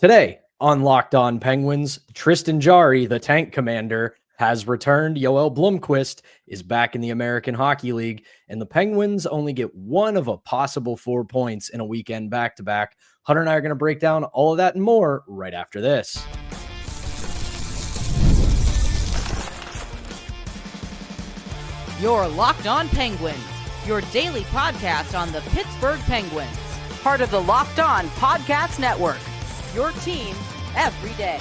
Today on Locked On Penguins, Tristan Jarry, the tank commander, has returned. Joel Blomqvist is back in the American Hockey League, and the Penguins only get one of a possible 4 points in a weekend back-to-back. Hunter and I are going to break down all of that and more right after this. You're Locked On Penguins, your daily podcast on the Pittsburgh Penguins, part of the Locked On Podcast Network, your team every day.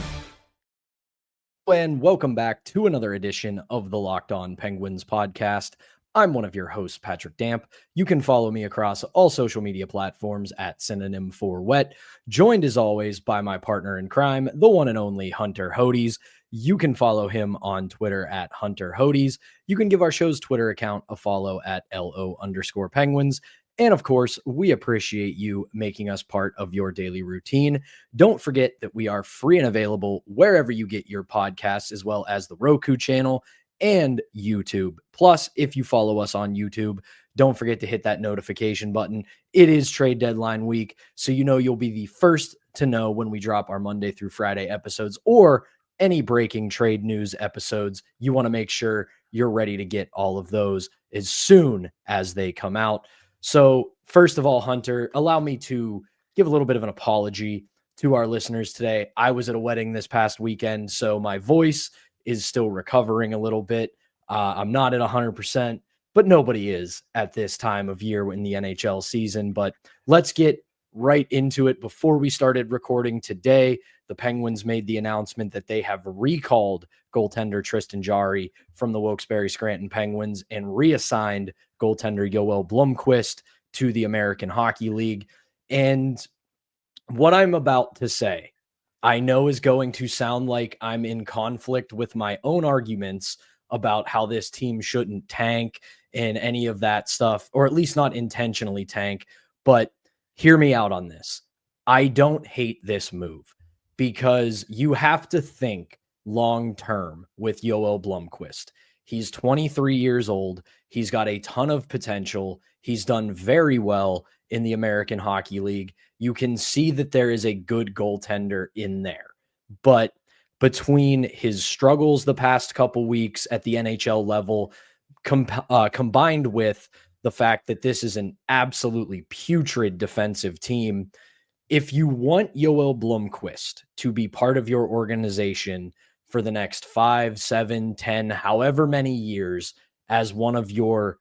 And welcome back to another edition of the Locked On Penguins podcast. I'm one of your hosts, Patrick Damp. You can follow me across all social media platforms at synonym for wet. Joined as always by my partner in crime, the one and only Hunter Hodes. You can follow him on Twitter at Hunter Hodes. You can give our show's Twitter account a follow at LO_Penguins. And of course, we appreciate you making us part of your daily routine. Don't forget that we are free and available wherever you get your podcasts, as well as the Roku channel and YouTube. Plus, if you follow us on YouTube, don't forget to hit that notification button. It is trade deadline week, so you know you'll be the first to know when we drop our Monday through Friday episodes or any breaking trade news episodes. You want to make sure you're ready to get all of those as soon as they come out. So first of all, Hunter, allow me to give a little bit of an apology to our listeners today. I was at a wedding this past weekend, so my voice is still recovering a little bit. I'm not at 100%, but nobody is at this time of year in the NHL season. But let's get right into it. Before we started recording today, the Penguins made the announcement that they have recalled goaltender Tristan Jarry from the Wilkes-Barre-Scranton Penguins and reassigned goaltender Joel Blomqvist to the American Hockey League. And what I'm about to say, I know is going to sound like I'm in conflict with my own arguments about how this team shouldn't tank and any of that stuff, or at least not intentionally tank, but hear me out on this. I don't hate this move because you have to think long-term with Joel Blomqvist. He's 23 years old. He's got a ton of potential. He's done very well in the American Hockey League. You can see that there is a good goaltender in there. But between his struggles the past couple weeks at the NHL level, combined with the fact that this is an absolutely putrid defensive team, if you want Joel Blomqvist to be part of your organization for the next 5, 7, 10, however many years as one of your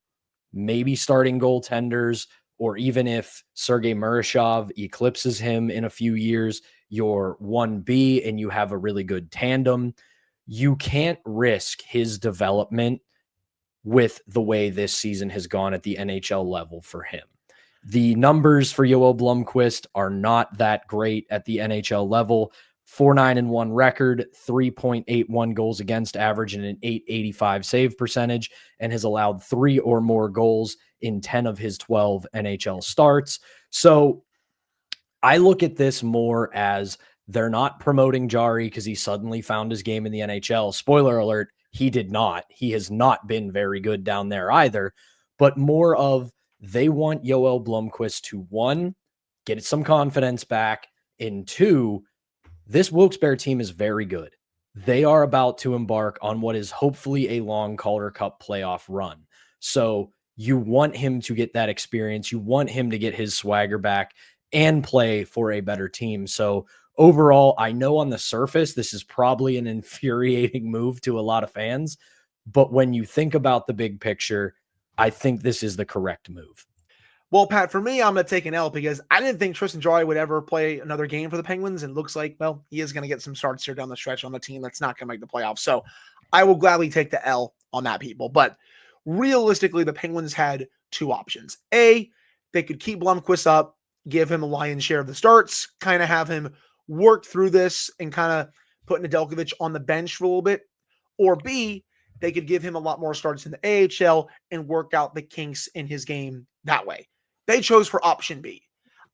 maybe starting goaltenders, or even if Sergei Murashov eclipses him in a few years, your 1B and you have a really good tandem, you can't risk his development with the way this season has gone at the NHL level for him. The numbers for Joel Blomqvist are not that great at the NHL level. 4-9-1 record, 3.81 goals against average, and an .885 save percentage, and has allowed 3 or more goals in 10 of his 12 NHL starts. So I look at this more as they're not promoting Jarry because he suddenly found his game in the NHL. Spoiler alert, he did not. He has not been very good down there either, but more of they want Joel Blomqvist to, 1, get some confidence back, and 2, this Wilkes-Barre team is very good. They are about to embark on what is hopefully a long Calder Cup playoff run. So you want him to get that experience. You want him to get his swagger back and play for a better team. So overall, I know on the surface, this is probably an infuriating move to a lot of fans. But when you think about the big picture, I think this is the correct move. Well, Pat, for me, I'm going to take an L because I didn't think Tristan Jarry would ever play another game for the Penguins. And it looks like, well, he is going to get some starts here down the stretch on the team that's not going to make the playoffs. So I will gladly take the L on that, people. But realistically, the Penguins had 2 options. A, they could keep Blomqvist up, give him a lion's share of the starts, kind of have him work through this and kind of put Nedeljkovic on the bench for a little bit. Or B, they could give him a lot more starts in the AHL and work out the kinks in his game that way. They chose for option B.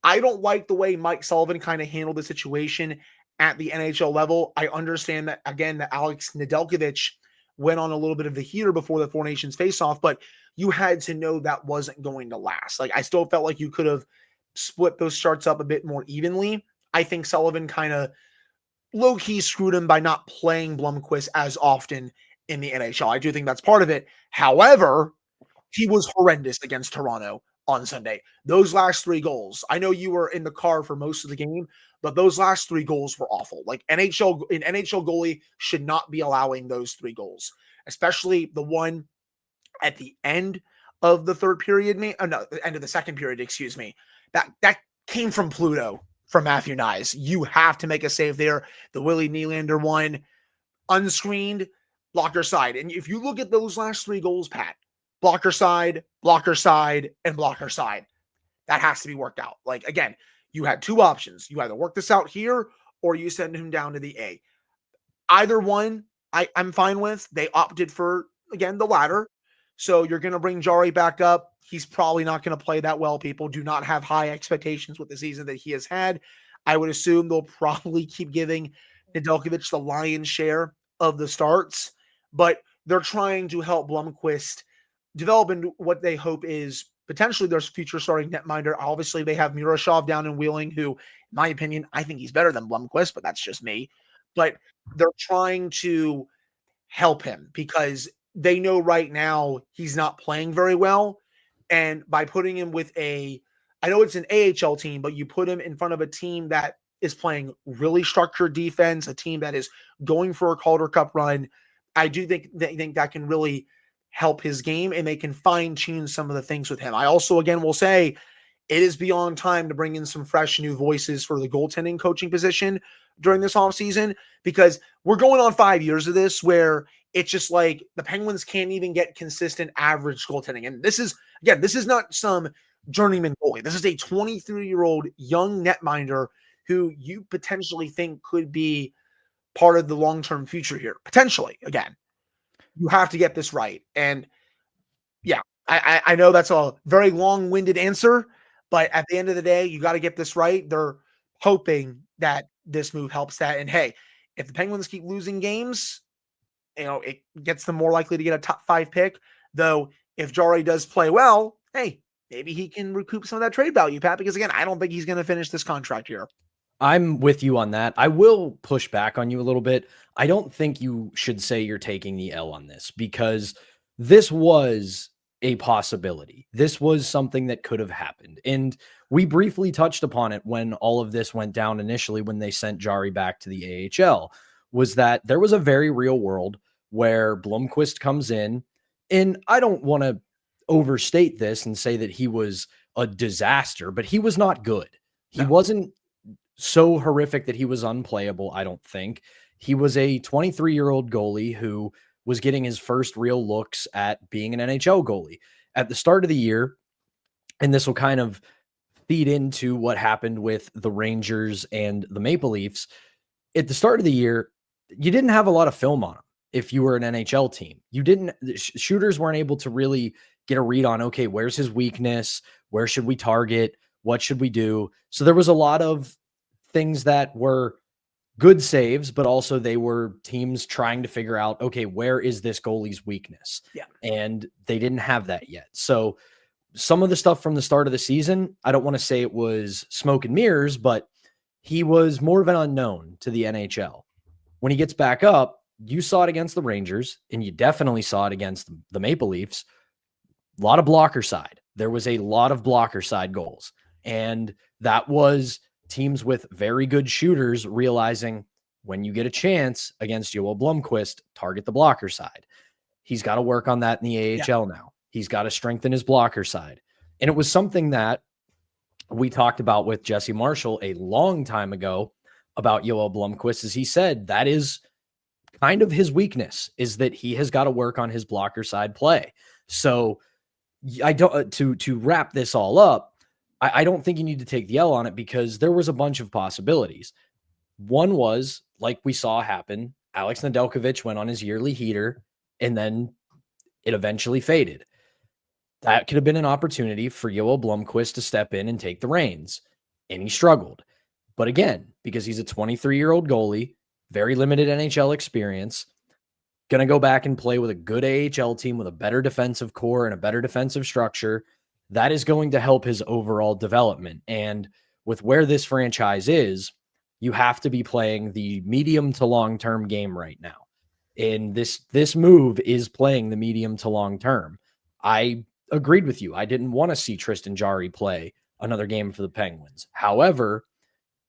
I don't like the way Mike Sullivan kind of handled the situation at the NHL level. I understand that, again, that Alex Nedeljkovic went on a little bit of the heater before the Four Nations face-off, but you had to know that wasn't going to last. Like, I still felt like you could have split those starts up a bit more evenly. I think Sullivan kind of low-key screwed him by not playing Blomqvist as often in the NHL. I do think that's part of it. However, he was horrendous against Toronto on Sunday. Those last 3 goals, I know you were in the car for most of the game, but those last 3 goals were awful. Like NHL goalie should not be allowing those 3 goals, especially the one at the end of the third period. The end of the second period, excuse me. That came from Pluto, from Matthew Nyes. You have to make a save there. The Willie Nylander one, unscreened, blocker side. And if you look at those last 3 goals, Pat, blocker side, and blocker side. That has to be worked out. Like, again, you had 2 options. You either work this out here or you send him down to the A. Either one, I'm fine with. They opted for, again, the latter. So you're going to bring Jarry back up. He's probably not going to play that well. People do not have high expectations with the season that he has had. I would assume they'll probably keep giving Nedeljkovic the lion's share of the starts, but they're trying to help Blomqvist develop into what they hope is potentially their future starting netminder. Obviously, they have Murashov down in Wheeling, who, in my opinion, I think he's better than Blomqvist, but that's just me. But they're trying to help him because they know right now he's not playing very well. And by putting him with I know it's an AHL team, but you put him in front of a team that is playing really structured defense, a team that is going for a Calder Cup run. I do think that can really help his game, and they can fine-tune some of the things with him. I also, again, will say it is beyond time to bring in some fresh new voices for the goaltending coaching position during this offseason, because we're going on 5 years of this where it's just like the Penguins can't even get consistent average goaltending. And this is not some journeyman goalie. This is a 23-year-old young netminder who you potentially think could be part of the long-term future here. Potentially, again. You have to get this right. And yeah, I know that's a very long-winded answer, but at the end of the day, you got to get this right. They're hoping that this move helps that. And hey, if the Penguins keep losing games, it gets them more likely to get a top 5 pick. Though if Jarry does play well, hey, maybe he can recoup some of that trade value, Pat, because again, I don't think he's going to finish this contract here. I'm with you on that. I will push back on you a little bit. I don't think you should say you're taking the L on this, because this was a possibility. This was something that could have happened. And we briefly touched upon it when all of this went down initially, when they sent Jarry back to the AHL, was that there was a very real world where Blomqvist comes in, and I don't want to overstate this and say that he was a disaster, but he was not good. He wasn't so horrific that he was unplayable, I don't think. He was a 23-year-old goalie who was getting his first real looks at being an NHL goalie. At the start of the year, and this will kind of feed into what happened with the Rangers and the Maple Leafs, at the start of the year, you didn't have a lot of film on him. If you were an NHL team, shooters weren't able to really get a read on, okay, where's his weakness? Where should we target? What should we do? So there was a lot of things that were good saves, but also they were teams trying to figure out, okay, where is this goalie's weakness? Yeah. And they didn't have that yet. So some of the stuff from the start of the season, I don't want to say it was smoke and mirrors, but he was more of an unknown to the NHL. When he gets back up, you saw it against the Rangers, and you definitely saw it against the Maple Leafs. A lot of blocker side. There was a lot of blocker side goals. And that was teams with very good shooters realizing when you get a chance against Joel Blomqvist, target the blocker side. He's got to work on that in the AHL now. He's got to strengthen his blocker side. And it was something that we talked about with Jesse Marshall a long time ago about Joel Blomqvist, as he said that is kind of his weakness, is that he has got to work on his blocker side play. So I don't to wrap this all up, I don't think you need to take the L on it, because there was a bunch of possibilities. One was, like we saw happen, Alex Nedeljkovic went on his yearly heater, and then it eventually faded. That could have been an opportunity for Joel Blomqvist to step in and take the reins, and he struggled. But again, because he's a 23-year-old goalie, very limited NHL experience, going to go back and play with a good AHL team with a better defensive core and a better defensive structure, that is going to help his overall development. And with where this franchise is, You have to be playing the medium to long-term game right now. And this move is playing the medium to long term. I agreed with you. I didn't want to see Tristan Jarry play another game for the Penguins. However,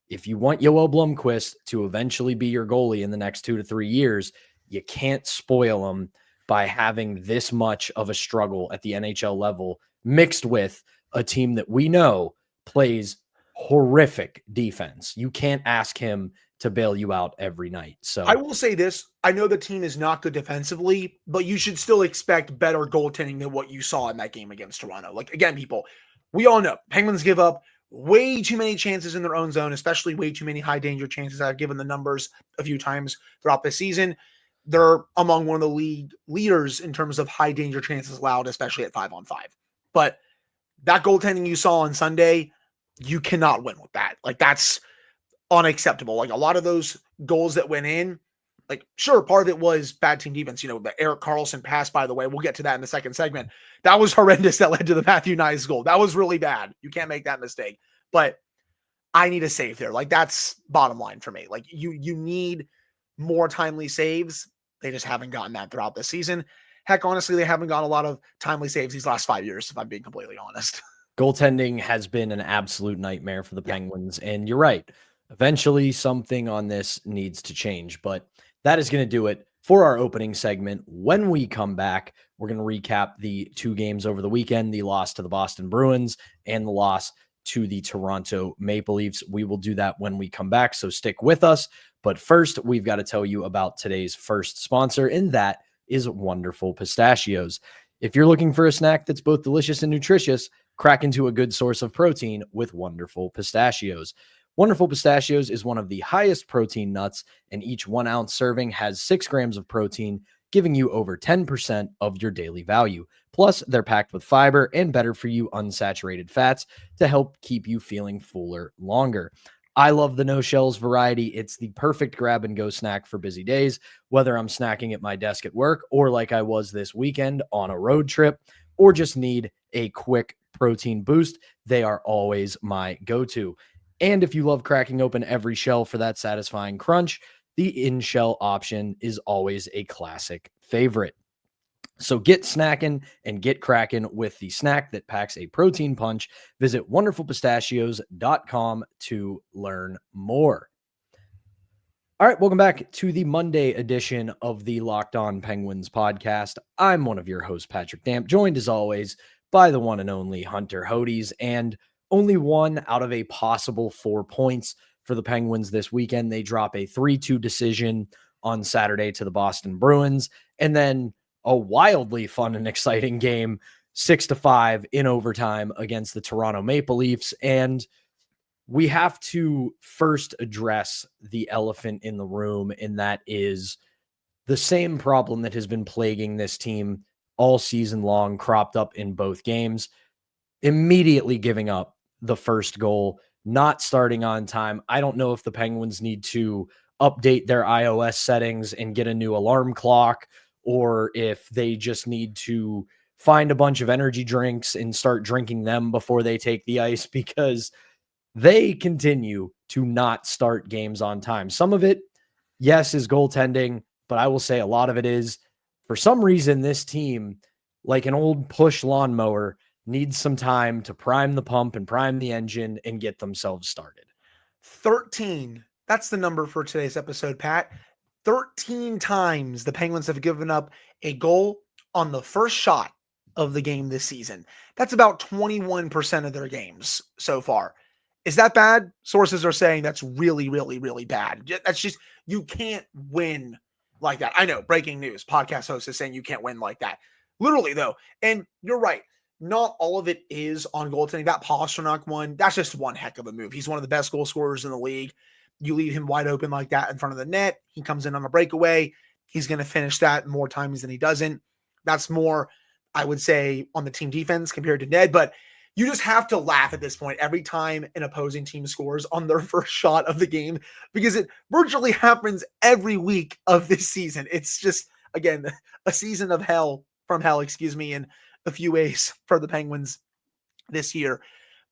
if you want Joel Blomqvist to eventually be your goalie in the next 2 to 3 years, you can't spoil him by having this much of a struggle at the NHL level mixed with a team that we know plays horrific defense. You can't ask him to bail you out every night. So I will say this. I know the team is not good defensively, but you should still expect better goaltending than what you saw in that game against Toronto. Like, again, people, we all know Penguins give up way too many chances in their own zone, especially way too many high danger chances. I've given the numbers a few times throughout the season. They're among one of the league leaders in terms of high danger chances allowed, especially at 5-on-5. But that goaltending you saw on Sunday, you cannot win with that. Like, that's unacceptable. Like, a lot of those goals that went in, like, sure, part of it was bad team defense. You know, the Erik Karlsson pass, by the way, we'll get to that in the second segment. That was horrendous. That led to the Matthew Knies goal. That was really bad. You can't make that mistake. But I need a save there. Like, that's bottom line for me. Like, you need more timely saves. They just haven't gotten that throughout the season. Heck, honestly, they haven't gotten a lot of timely saves these last 5 years, if I'm being completely honest. Goaltending has been an absolute nightmare for the Penguins. And you're right. Eventually, something on this needs to change. But that is going to do it for our opening segment. When we come back, we're going to recap the 2 games over the weekend, the loss to the Boston Bruins and the loss to the Toronto Maple Leafs. We will do that when we come back, so stick with us. But first, we've got to tell you about today's first sponsor, and that is Wonderful Pistachios. If you're looking for a snack that's both delicious and nutritious, crack into a good source of protein with Wonderful Pistachios. Wonderful Pistachios is one of the highest protein nuts, and each 1 ounce serving has 6 grams of protein, giving you over 10% of your daily value. Plus, they're packed with fiber and better for you unsaturated fats to help keep you feeling fuller longer. I love the no shells variety. It's the perfect grab and go snack for busy days, whether I'm snacking at my desk at work or like I was this weekend on a road trip, or just need a quick protein boost. They are always my go-to. And if you love cracking open every shell for that satisfying crunch, the in-shell option is always a classic favorite. So get snackin' and get crackin' with the snack that packs a protein punch. Visit wonderfulpistachios.com to learn more. All right, welcome back to the Monday edition of the Locked On Penguins podcast. I'm one of your hosts, Patrick Damp, joined as always by the one and only Hunter Hodes, and only 1 out of a possible 4 points for the Penguins this weekend. They drop a 3-2 decision on Saturday to the Boston Bruins, and then a wildly fun and exciting game, 6-5 in overtime against the Toronto Maple Leafs. And we have to first address the elephant in the room, and that is the same problem that has been plaguing this team all season long, cropped up in both games. Immediately giving up the first goal, not starting on time. I don't know if the Penguins need to update their iOS settings and get a new alarm clock, or if they just need to find a bunch of energy drinks and start drinking them before they take the ice, because they continue to not start games on time. Some of it, yes, is goaltending, but I will say a lot of it is, for some reason, this team, like an old push lawnmower, needs some time to prime the pump and prime the engine and get themselves started. 13. That's the number for today's episode, Pat. 13 times the Penguins have given up a goal on the first shot of the game this season. That's about 21% of their games so far. Is that bad? Sources are saying that's really, really, really bad. That's just, you can't win like that. I know, breaking news. Podcast host is saying you can't win like that. Literally, though. And you're right. Not all of it is on goaltending. That Pastrnak one, that's just one heck of a move. He's one of the best goal scorers in the league. You leave him wide open like that in front of the net. He comes in on a breakaway. He's going to finish that more times than he doesn't. That's more, I would say, on the team defense compared to Ned. But you just have to laugh at this point every time an opposing team scores on their first shot of the game, because it virtually happens every week of this season. It's just, again, a season of hell, in a few ways for the Penguins this year.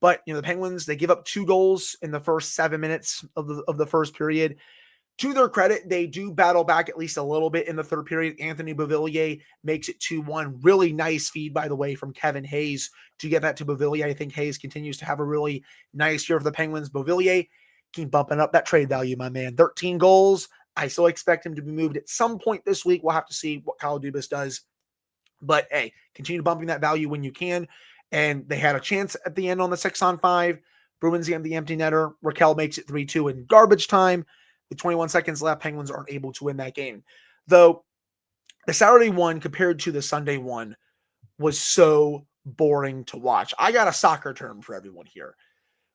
But, the Penguins, they give up 2 goals in the first 7 minutes of the first period. To their credit, they do battle back at least a little bit in the third period. Anthony Beauvillier makes it 2-1. Really nice feed, by the way, from Kevin Hayes to get that to Beauvillier. I think Hayes continues to have a really nice year for the Penguins. Beauvillier, keep bumping up that trade value, my man. 13 goals. I still expect him to be moved at some point this week. We'll have to see what Kyle Dubas does. But, hey, continue bumping that value when you can. And they had a chance at the end on the 6-on-5. Bruins get the empty netter. Raquel makes it 3-2 in garbage time. With 21 seconds left, Penguins aren't able to win that game. Though the Saturday one compared to the Sunday one was so boring to watch. I got a soccer term for everyone here.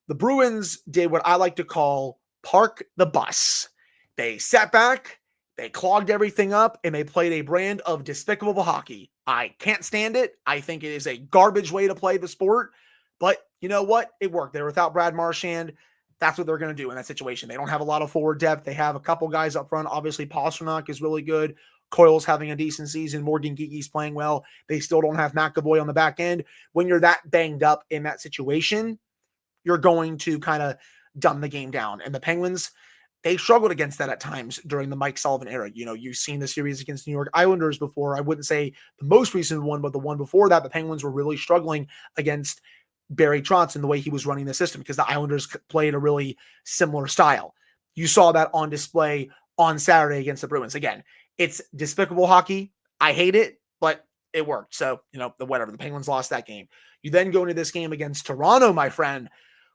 The Bruins did what I like to call park the bus. They sat back, they clogged everything up, and they played a brand of despicable hockey. I can't stand it. I think it is a garbage way to play the sport. But you know what? It worked. They're without Brad Marchand. That's what they're going to do in that situation. They don't have a lot of forward depth. They have a couple guys up front. Obviously, Pastrnak is really good. Coyle's having a decent season. Morgan Geeky's playing well. They still don't have McAvoy on the back end. When you're that banged up in that situation, you're going to kind of dumb the game down. And the Penguins, they struggled against that at times during the Mike Sullivan era. You've seen the series against New York Islanders before. I wouldn't say the most recent one, but the one before that, the Penguins were really struggling against Barry Trotz and the way he was running the system because the Islanders played a really similar style. You saw that on display on Saturday against the Bruins. Again, it's despicable hockey. I hate it, but it worked. So, whatever. The Penguins lost that game. You then go into this game against Toronto, my friend,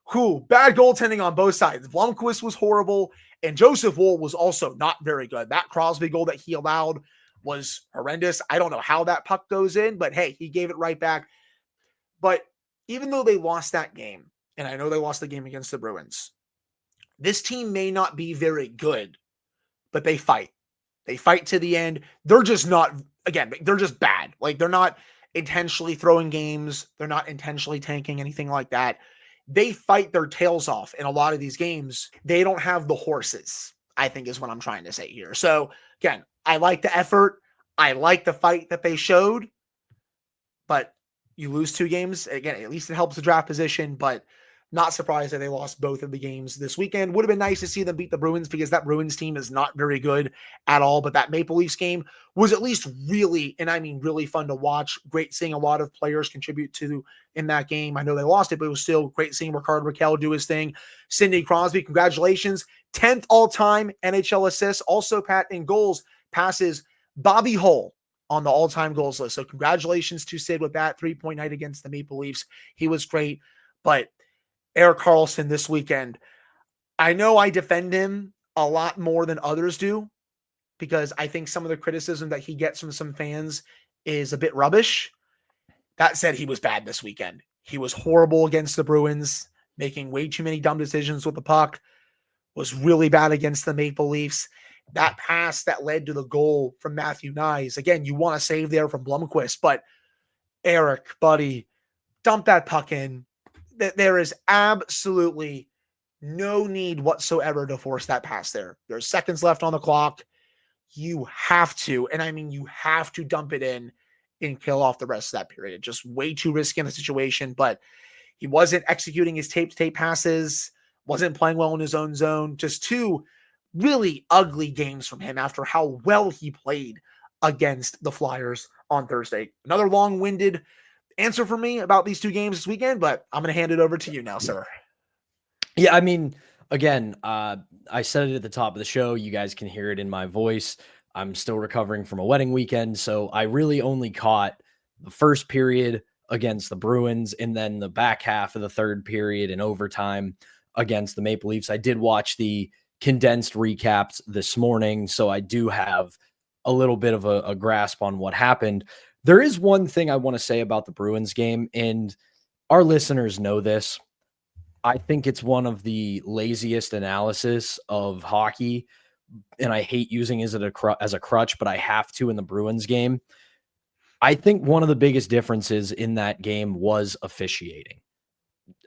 who bad goaltending on both sides. Blomqvist was horrible, and Joseph Woll was also not very good. That Crosby goal that he allowed was horrendous. I don't know how that puck goes in, but hey, he gave it right back. But even though they lost that game, and I know they lost the game against the Bruins, this team may not be very good, but they fight. They fight to the end. They're just not, again, they're just bad. Like, they're not intentionally throwing games. They're not intentionally tanking, anything like that. They fight their tails off in a lot of these games. They don't have the horses, I think is what I'm trying to say here. So, again, I like the effort. I like the fight that they showed, but you lose 2 games. Again, at least it helps the draft position, but not surprised that they lost both of the games this weekend. Would have been nice to see them beat the Bruins because that Bruins team is not very good at all. But that Maple Leafs game was at least really, and I mean really fun to watch. Great seeing a lot of players contribute to in that game. I know they lost it, but it was still great seeing Rickard Rakell do his thing. Sidney Crosby, congratulations. 10th all-time NHL assists. Also, Pat, in goals, passes Bobby Hull on the all-time goals list. So congratulations to Sid with that 3-point night against the Maple Leafs. He was great. But Erik Karlsson this weekend, I know I defend him a lot more than others do because I think some of the criticism that he gets from some fans is a bit rubbish. That said, he was bad this weekend. He was horrible against the Bruins, making way too many dumb decisions with the puck, was really bad against the Maple Leafs. That pass that led to the goal from Matthew Nyes. Again, you want to save there from Blomqvist, but Eric, buddy, dump that puck in. There is absolutely no need whatsoever to force that pass there. There's seconds left on the clock. You have to, and I mean you have to dump it in and kill off the rest of that period. Just way too risky in the situation, but he wasn't executing his tape-to-tape passes, wasn't playing well in his own zone. Just 2 really ugly games from him after how well he played against the Flyers on Thursday. Another long-winded answer for me about these 2 games this weekend, but I'm going to hand it over to you now, sir. Yeah, I mean, again, I said it at the top of the show. You guys can hear it in my voice. I'm still recovering from a wedding weekend, so I really only caught the first period against the Bruins and then the back half of the third period in overtime against the Maple Leafs. I did watch the condensed recaps this morning, so I do have a little bit of a grasp on what happened. There is one thing I want to say about the Bruins game, and our listeners know this. I think it's one of the laziest analysis of hockey, and I hate using it as a crutch, but I have to in the Bruins game. I think one of the biggest differences in that game was officiating.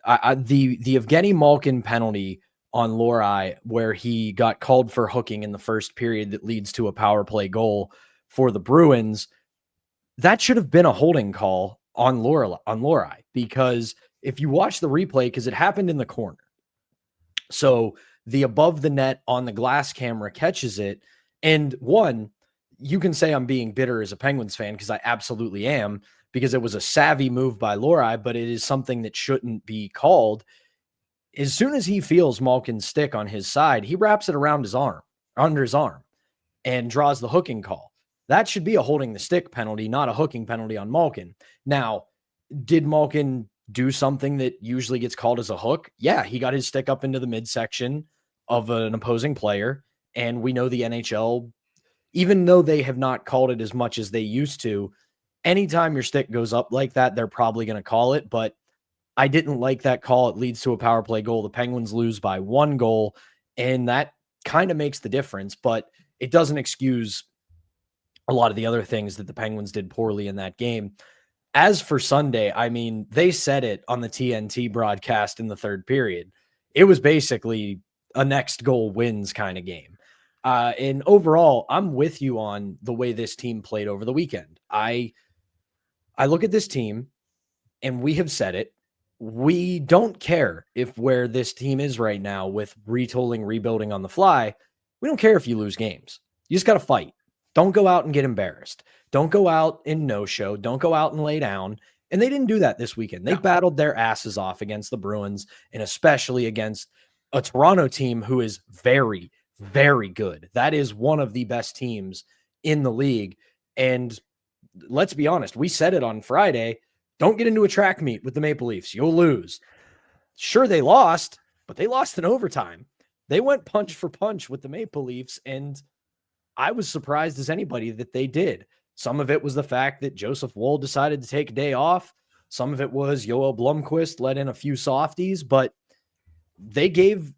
The Evgeny Malkin penalty on Lohrei, where he got called for hooking in the first period that leads to a power play goal for the Bruins, that should have been a holding call on Lohrei because if you watch the replay, because it happened in the corner. So the above the net on the glass camera catches it. And one, you can say I'm being bitter as a Penguins fan, because I absolutely am, because it was a savvy move by Lohrei, but it is something that shouldn't be called. As soon as he feels Malkin's stick on his side, he wraps it around his arm, under his arm, and draws the hooking call. That should be a holding the stick penalty, not a hooking penalty on Malkin. Now, did Malkin do something that usually gets called as a hook? Yeah, he got his stick up into the midsection of an opposing player, and we know the NHL, even though they have not called it as much as they used to, anytime your stick goes up like that, they're probably going to call it, but I didn't like that call. It leads to a power play goal. The Penguins lose by 1 goal, and that kind of makes the difference, but it doesn't excuse a lot of the other things that the Penguins did poorly in that game. As for Sunday, I mean, they said it on the TNT broadcast in the third period. It was basically a next goal wins kind of game. And overall, I'm with you on the way this team played over the weekend. I look at this team, and we have said it. We don't care if where this team is right now with retooling, rebuilding on the fly. We don't care if you lose games. You just got to fight. Don't go out and get embarrassed. Don't go out and no-show. Don't go out and lay down. And they didn't do that this weekend. They battled their asses off against the Bruins, and especially against a Toronto team who is very, very good. That is one of the best teams in the league. And let's be honest, we said it on Friday. Don't get into a track meet with the Maple Leafs. You'll lose. Sure, they lost, but they lost in overtime. They went punch for punch with the Maple Leafs, and I was surprised as anybody that they did. Some of it was the fact that Joseph Woll decided to take a day off. Some of it was Joel Blomqvist let in a few softies, but they gave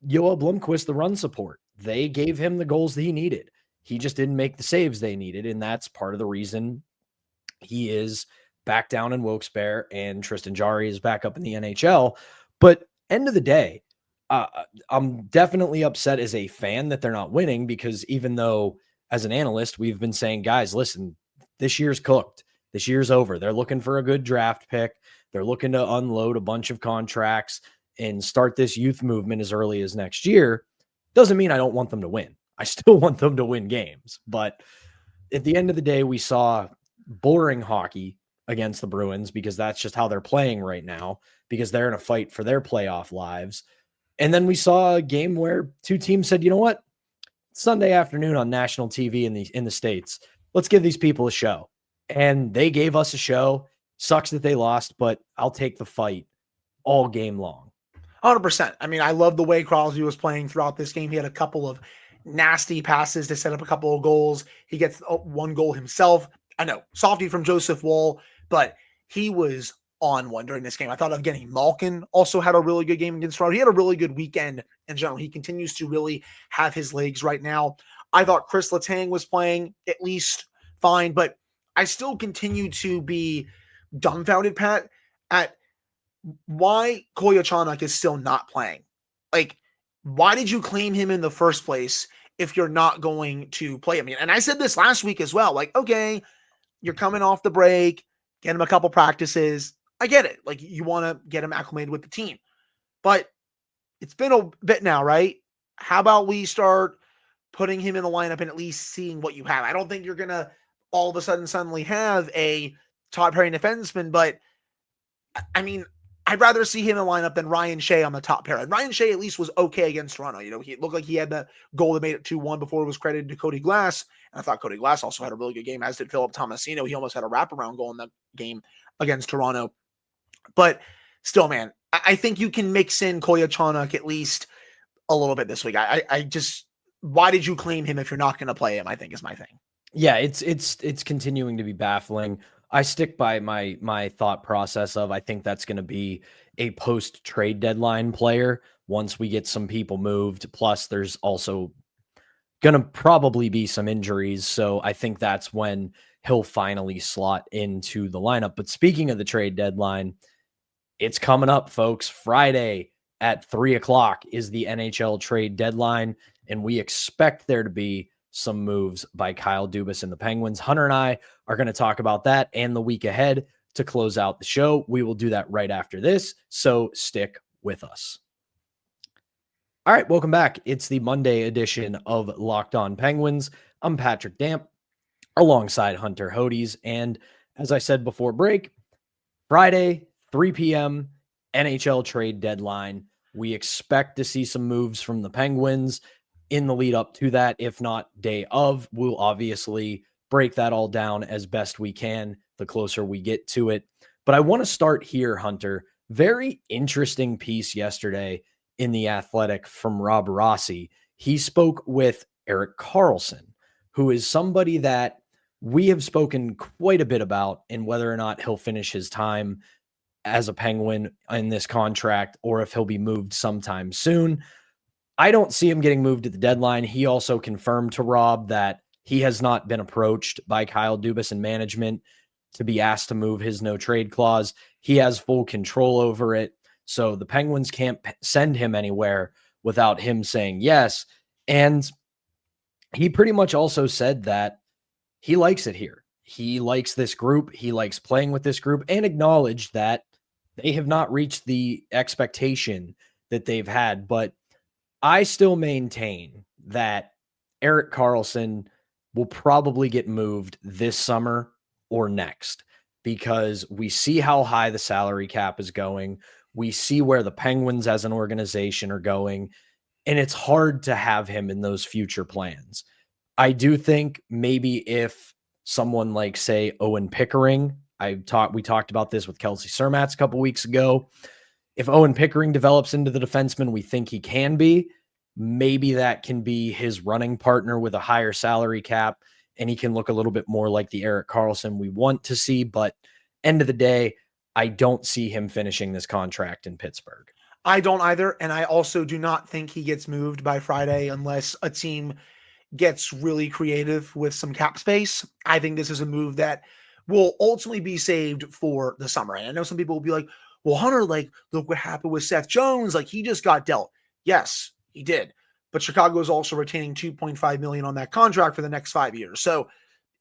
Joel Blomqvist the run support. They gave him the goals that he needed. He just didn't make the saves they needed, and that's part of the reason he is back down in Wilkes-Barre and Tristan Jarry is back up in the NHL. But end of the day, I'm definitely upset as a fan that they're not winning, because even though as an analyst, we've been saying, guys, listen, this year's cooked. This year's over. They're looking for a good draft pick. They're looking to unload a bunch of contracts and start this youth movement as early as next year. Doesn't mean I don't want them to win. I still want them to win games. But at the end of the day, we saw boring hockey against the Bruins, because that's just how they're playing right now, because they're in a fight for their playoff lives. And then we saw a game where two teams said, you know what? Sunday afternoon on national TV in the States, let's give these people a show. And they gave us a show. Sucks that they lost, but I'll take the fight all game long. 100%. I mean, I love the way Crosby was playing throughout this game. He had a couple of nasty passes to set up a couple of goals. He gets 1 goal himself. I know, softy from Joseph Woll, but he was on one during this game. I thought, again, Malkin also had a really good game against Toronto. He had a really good weekend in general. He continues to really have his legs right now. I thought Chris Letang was playing at least fine, but I still continue to be dumbfounded, Pat, at why Kolyachonok is still not playing. Like, why did you claim him in the first place if you're not going to play him? And I said this last week as well. Like, okay, you're coming off the break, get him a couple practices. I get it. Like, you want to get him acclimated with the team. But it's been a bit now, right? How about we start putting him in the lineup and at least seeing what you have? I don't think you're going to all of a sudden suddenly have a top pairing defenseman, but I mean, I'd rather see him in the lineup than Ryan Shea on the top pair. And Ryan Shea at least was okay against Toronto. You know, he looked like he had the goal that made it 2-1 before it was credited to Cody Glass. And I thought Cody Glass also had a really good game, as did Philip Tomasino. He almost had a wraparound goal in that game against Toronto. But still, man, I think you can mix in Kolyachonok at least a little bit this week. I just, why did you claim him if you're not going to play him, I think is my thing. Yeah, it's continuing to be baffling. I stick by my thought process of, I think that's going to be a post-trade deadline player once we get some people moved. Plus, there's also going to probably be some injuries. So I think that's when he'll finally slot into the lineup. But speaking of the trade deadline, it's coming up, folks. Friday at 3:00 is the NHL trade deadline, and we expect there to be some moves by Kyle Dubas and the Penguins. Hunter and I are going to talk about that and the week ahead. to close out the show. We will do that right after this, so stick with us. All right, welcome back. It's the Monday edition of Locked On Penguins. I'm Patrick Damp alongside Hunter Hodes. And as I said before break, Friday, 3 p.m., NHL trade deadline. We expect to see some moves from the Penguins in the lead up to that, if not day of. We'll obviously break that all down as best we can the closer we get to it. But I want to start here, Hunter. Very interesting piece yesterday in The Athletic from Rob Rossi. He spoke with Erik Karlsson, who is somebody that we have spoken quite a bit about and whether or not he'll finish his time as a Penguin in this contract or if he'll be moved sometime soon. I don't see him getting moved at the deadline. He also confirmed to Rob that he has not been approached by Kyle Dubas and management to be asked to move his no trade clause. He has full control over it. So the Penguins can't send him anywhere without him saying yes. And he pretty much also said that he likes it here. He likes this group. He likes playing with this group and acknowledged that they have not reached the expectation that they've had. But I still maintain that Erik Karlsson will probably get moved this summer or next because we see how high the salary cap is going. We see where the Penguins as an organization are going, and it's hard to have him in those future plans. I do think maybe if someone like, say, Owen Pickering, we talked about this with Kelsey Sermatz a couple weeks ago. If Owen Pickering develops into the defenseman we think he can be, maybe that can be his running partner with a higher salary cap, and he can look a little bit more like the Erik Karlsson we want to see. But end of the day, I don't see him finishing this contract in Pittsburgh. I don't either. And I also do not think he gets moved by Friday unless a team gets really creative with some cap space. I think this is a move that will ultimately be saved for the summer. And I know some people will be like, well, Hunter, like, look what happened with Seth Jones. Like, he just got dealt. Yes, he did. But Chicago is also retaining $2.5 million on that contract for the next 5 years. So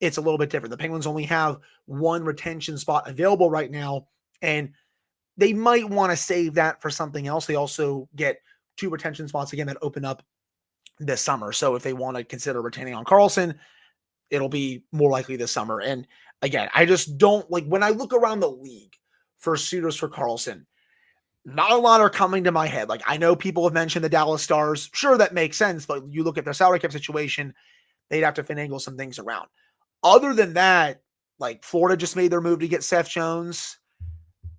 it's a little bit different. The Penguins only have one retention spot available right now, and they might want to save that for something else. They also get 2 retention spots again that open up this summer. So if they want to consider retaining on Karlsson, it'll be more likely this summer. And again, I just don't like when I look around the league for suitors for Karlsson, not a lot are coming to my head. Like, I know people have mentioned the Dallas Stars. Sure, that makes sense, but you look at their salary cap situation, they'd have to finagle some things around. Other than that, like Florida just made their move to get Seth Jones.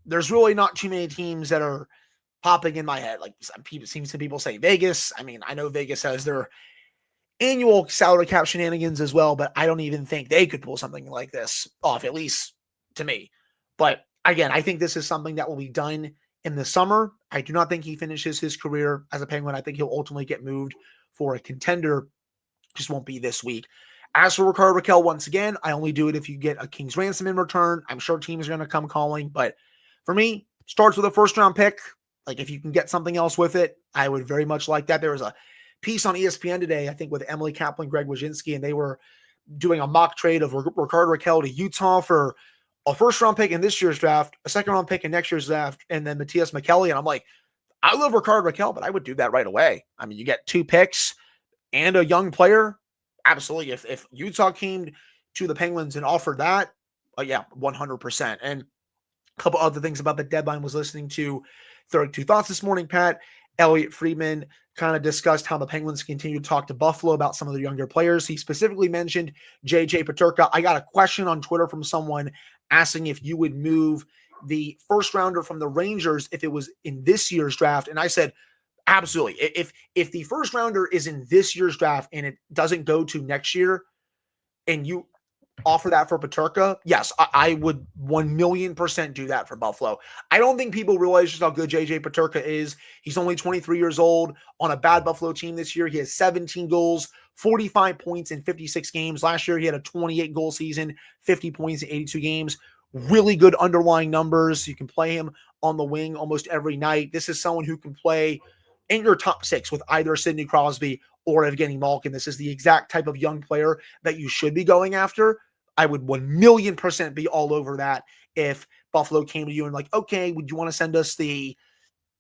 There's really not too many teams that are popping in my head. Like some people say Vegas. I mean, I know Vegas has their annual salary cap shenanigans as well, but I don't even think they could pull something like this off, at least to me. But again, I think this is something that will be done in the summer. I do not think he finishes his career as a Penguin. I think he'll ultimately get moved for a contender. Just won't be this week. As for Rickard Rakell, once again, I only do it if you get a King's ransom in return. I'm sure teams are going to come calling, but for me, starts with a first-round pick. Like, if you can get something else with it, I would very much like that. There was a piece on ESPN today, I think, with Emily Kaplan, Greg Wyszynski, and they were doing a mock trade of Rickard Rakell to Utah for a first-round pick in this year's draft, a second-round pick in next year's draft, and then Matthias McKelly. And I'm like, I love Rickard Rakell, but I would do that right away. I mean, you get 2 picks and a young player. Absolutely. If Utah came to the Penguins and offered that, yeah, 100%. And a couple other things about the deadline was listening to 32 Thoughts this morning, Pat. Elliot Friedman kind of discussed how the Penguins continue to talk to Buffalo about some of their younger players. He specifically mentioned JJ Peterka. I got a question on Twitter from someone asking if you would move the first rounder from the Rangers if it was in this year's draft. And I said, absolutely. If the first rounder is in this year's draft and it doesn't go to next year and you offer that for Peterka, yes, I would 1,000,000% do that for Buffalo. I don't think people realize just how good JJ Peterka is. He's only 23 years old on a bad Buffalo team this year. He has 17 goals, 45 points in 56 games. Last year, he had a 28 goal season, 50 points in 82 games. Really good underlying numbers. You can play him on the wing almost every night. This is someone who can play in your top 6 with either Sidney Crosby or Evgeny Malkin. This is the exact type of young player that you should be going after. I would 1,000,000% be all over that if Buffalo came to you and like, okay, would you want to send us the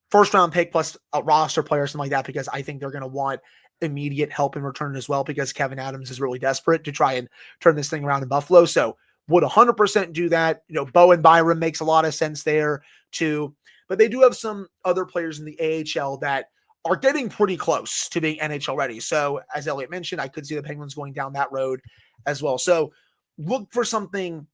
first round pick plus a roster player or something like that? Because I think they're going to want immediate help in return as well, because Kevin Adams is really desperate to try and turn this thing around in Buffalo. So would 100% do that. Bo and Byram makes a lot of sense there too. But they do have some other players in the AHL that are getting pretty close to being NHL ready. So as Elliot mentioned, I could see the Penguins going down that road as well. So look for something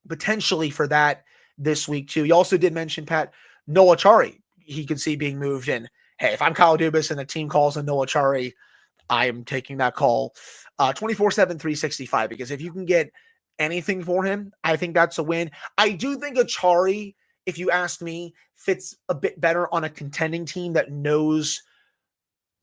potentially for that this week too. You also did mention, Pat, Noah Chari. He could see being moved in. Hey, if I'm Kyle Dubas and the team calls on Noah Chari, I am taking that call 24/7, 365, because if you can get anything for him, I think that's a win. I do think Achari, if you ask me, fits a bit better on a contending team that knows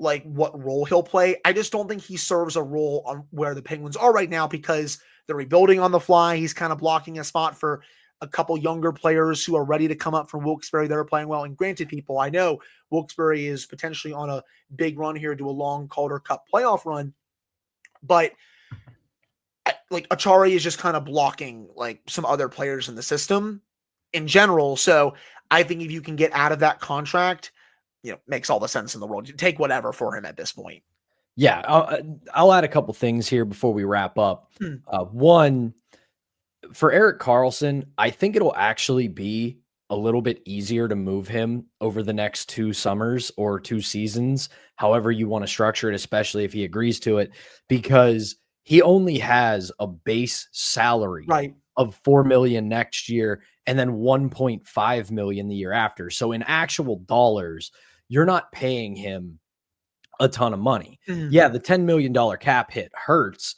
like what role he'll play. I just don't think he serves a role on where the Penguins are right now, because they're rebuilding on the fly. He's kind of blocking a spot for a couple younger players who are ready to come up from Wilkes-Barre that are playing well. And granted, people, I know Wilkes-Barre is potentially on a big run here to a long Calder Cup playoff run, but like Achari is just kind of blocking like some other players in the system in general. So I think if you can get out of that contract, makes all the sense in the world. You take whatever for him at this point. Yeah, I'll add a couple things here before we wrap up. One, for Erik Karlsson, I think it'll actually be a little bit easier to move him over the next 2 summers or 2 seasons, however you want to structure it, especially if he agrees to it, because he only has a base salary of $4 million next year and then $1.5 million the year after. So in actual dollars, you're not paying him a ton of money. Yeah, the $10 million cap hit hurts,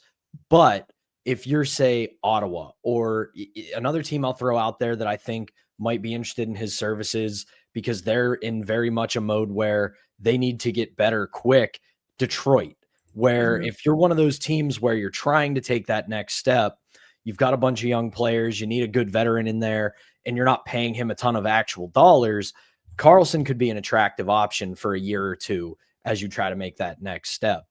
but if you're, say, Ottawa or another team I'll throw out there that I think might be interested in his services because they're in very much a mode where they need to get better quick, Detroit, where if you're one of those teams where you're trying to take that next step, you've got a bunch of young players, you need a good veteran in there, and you're not paying him a ton of actual dollars, Karlsson could be an attractive option for a year or two as you try to make that next step.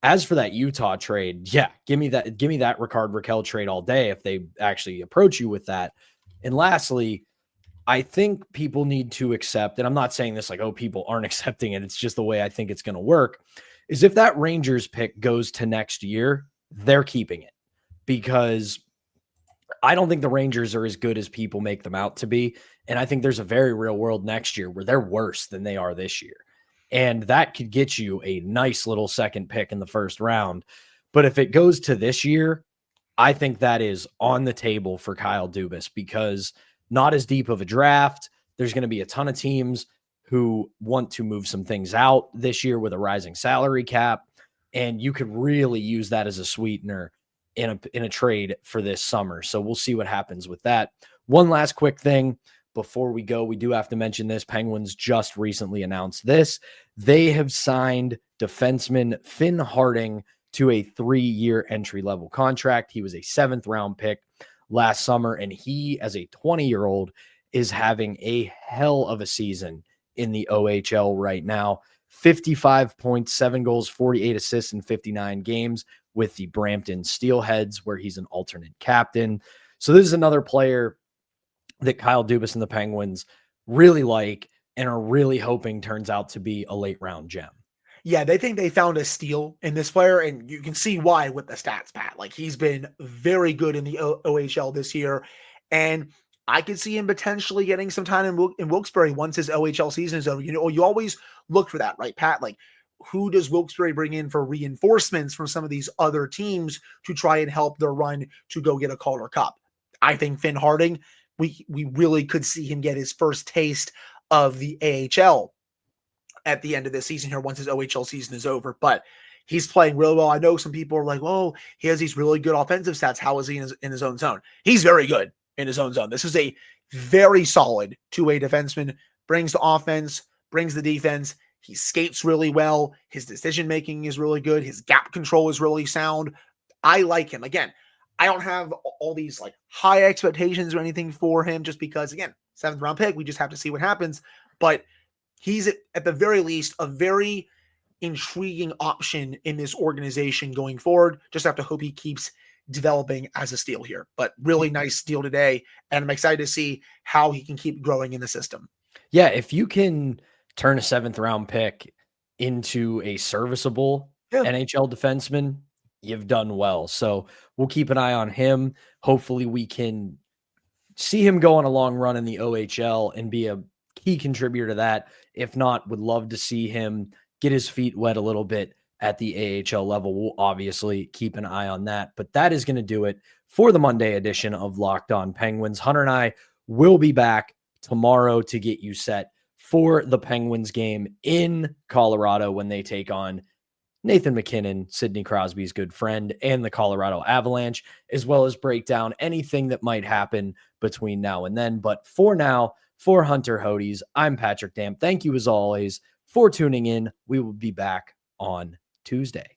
As for that Utah trade, yeah, give me that Ricard Raquel trade all day if they actually approach you with that. And lastly, I think people need to accept, and I'm not saying this like, oh, people aren't accepting it, it's just the way I think it's going to work, is if that Rangers pick goes to next year, they're keeping it, because I don't think the Rangers are as good as people make them out to be. And I think there's a very real world next year where they're worse than they are this year. And that could get you a nice little second pick in the first round. But if it goes to this year, I think that is on the table for Kyle Dubas, because not as deep of a draft. There's going to be a ton of teams who want to move some things out this year with a rising salary cap. And you could really use that as a sweetener in a trade for this summer. So we'll see what happens with that. One last quick thing before we go, we do have to mention this. Penguins just recently announced this. They have signed defenseman Finn Harding to a 3-year entry-level contract. He was a 7th-round pick last summer, and he, as a 20-year-old, is having a hell of a season in the OHL right now. 55 points, 7 goals, 48 assists in 59 games with the Brampton Steelheads, where he's an alternate captain. So this is another player that Kyle Dubas and the Penguins really like and are really hoping turns out to be a late-round gem. Yeah, they think they found a steal in this player, and you can see why with the stats, Pat. Like, he's been very good in the OHL this year, and I could see him potentially getting some time in Wilkes-Barre once his OHL season is over. You always look for that, right, Pat? Like, who does Wilkes-Barre bring in for reinforcements from some of these other teams to try and help their run to go get a Calder Cup? I think Finn Harding, we really could see him get his first taste of the AHL at the end of this season here once his OHL season is over. But he's playing real well. I know some people are like, well, he has these really good offensive stats. How is he in his own zone? He's very good in his own zone. This is a very solid two-way defenseman, brings the offense, brings the defense. He skates really well. His decision-making is really good. His gap control is really sound. I like him. Again, I don't have all these like high expectations or anything for him just because, again, 7th-round pick. We just have to see what happens. But he's at the very least a very intriguing option in this organization going forward. Just have to hope he keeps developing as a steal here. But really nice steal today, and I'm excited to see how he can keep growing in the system. Yeah, if you can turn a 7th round pick into a serviceable NHL defenseman, you've done well. So we'll keep an eye on him. Hopefully we can see him go on a long run in the OHL and be a key contributor to that. If not, would love to see him get his feet wet a little bit at the AHL level. We'll obviously keep an eye on that. But that is going to do it for the Monday edition of Locked On Penguins. Hunter and I will be back tomorrow to get you set for the Penguins game in Colorado when they take on Nathan McKinnon, Sidney Crosby's good friend, and the Colorado Avalanche, as well as break down anything that might happen between now and then. But for now, for Hunter Hodes, I'm Patrick Damp. Thank you as always for tuning in. We will be back on Tuesday.